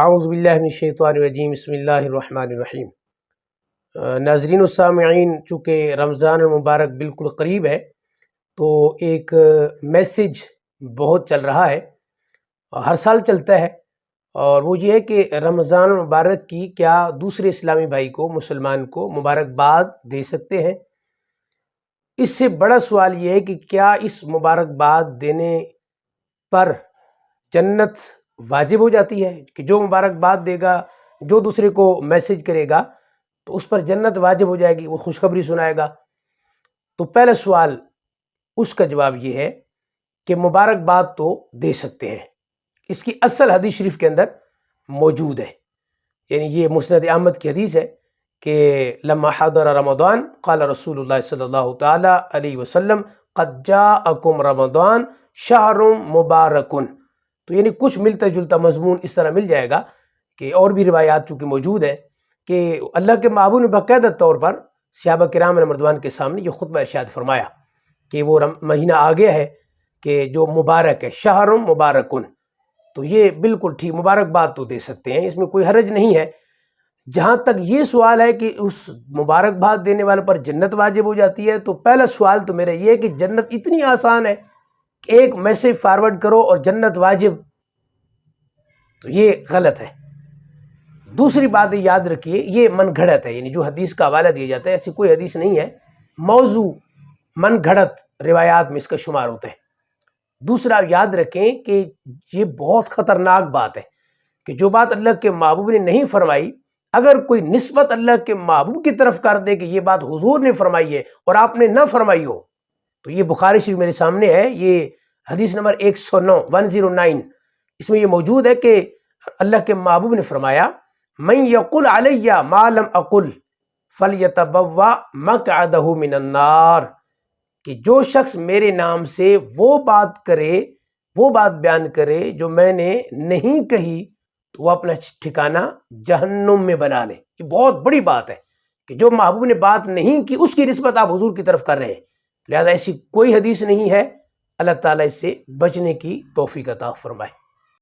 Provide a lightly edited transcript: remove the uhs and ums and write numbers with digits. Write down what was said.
اعوذ باللہ من الشیطان الرجیم، بسم اللہ الرحمن الرحیم۔ ناظرین و سامعین، چونکہ رمضان المبارک بالکل قریب ہے تو ایک میسج بہت چل رہا ہے، ہر سال چلتا ہے، اور وہ یہ ہے کہ رمضان المبارک کی کیا دوسرے اسلامی بھائی کو، مسلمان کو مبارکباد دے سکتے ہیں؟ اس سے بڑا سوال یہ ہے کہ کیا اس مبارکباد دینے پر جنت واجب ہو جاتی ہے؟ کہ جو مبارکباد دے گا، جو دوسرے کو میسج کرے گا تو اس پر جنت واجب ہو جائے گی، وہ خوشخبری سنائے گا۔ تو پہلا سوال، اس کا جواب یہ ہے کہ مبارکباد تو دے سکتے ہیں، اس کی اصل حدیث شریف کے اندر موجود ہے، یعنی یہ مسند احمد کی حدیث ہے کہ لما حضر رمضان قال رسول اللہ صلی اللہ تعالی علیہ وسلم قد جاءکم رمضان شہر مبارکن۔ تو یعنی کچھ ملتا جلتا مضمون اس طرح مل جائے گا کہ اور بھی روایات چونکہ موجود ہے کہ اللہ کے محبوب نے باقاعدہ طور پر صحابہ کرام رضوان کے سامنے یہ خطبہ ارشاد فرمایا کہ وہ مہینہ آ گیا ہے کہ جو مبارک ہے، شہر مبارکن۔ تو یہ بالکل ٹھیک، مبارکباد تو دے سکتے ہیں، اس میں کوئی حرج نہیں ہے۔ جہاں تک یہ سوال ہے کہ اس مبارکباد دینے والے پر جنت واجب ہو جاتی ہے، تو پہلا سوال تو میرا یہ ہے کہ جنت اتنی آسان ہے کہ ایک میسج فارورڈ کرو اور جنت واجب، تو یہ غلط ہے۔ دوسری بات یاد رکھیے، یہ من گھڑت ہے، یعنی جو حدیث کا حوالہ دیا جاتا ہے ایسی کوئی حدیث نہیں ہے، موضوع من گھڑت روایات میں اس کا شمار ہوتا ہے۔ دوسرا یاد رکھیں کہ یہ بہت خطرناک بات ہے کہ جو بات اللہ کے محبوب نے نہیں فرمائی، اگر کوئی نسبت اللہ کے محبوب کی طرف کر دے کہ یہ بات حضور نے فرمائی ہے اور آپ نے نہ فرمائی ہو، تو یہ بخاری شریف میرے سامنے ہے، یہ حدیث نمبر 109 اس میں یہ موجود ہے کہ اللہ کے محبوب نے فرمایا من یقل علی ما لم اقل فلیتبوا مقعدہ من النار، کہ جو شخص میرے نام سے وہ بات کرے، وہ بات بیان کرے جو میں نے نہیں کہی، تو وہ اپنا ٹھکانہ جہنم میں بنا لے۔ یہ بہت بڑی بات ہے کہ جو محبوب نے بات نہیں کی اس کی نسبت آپ حضور کی طرف کر رہے ہیں، لہذا ایسی کوئی حدیث نہیں ہے۔ اللہ تعالیٰ اس سے بچنے کی توفیق عطا فرمائے۔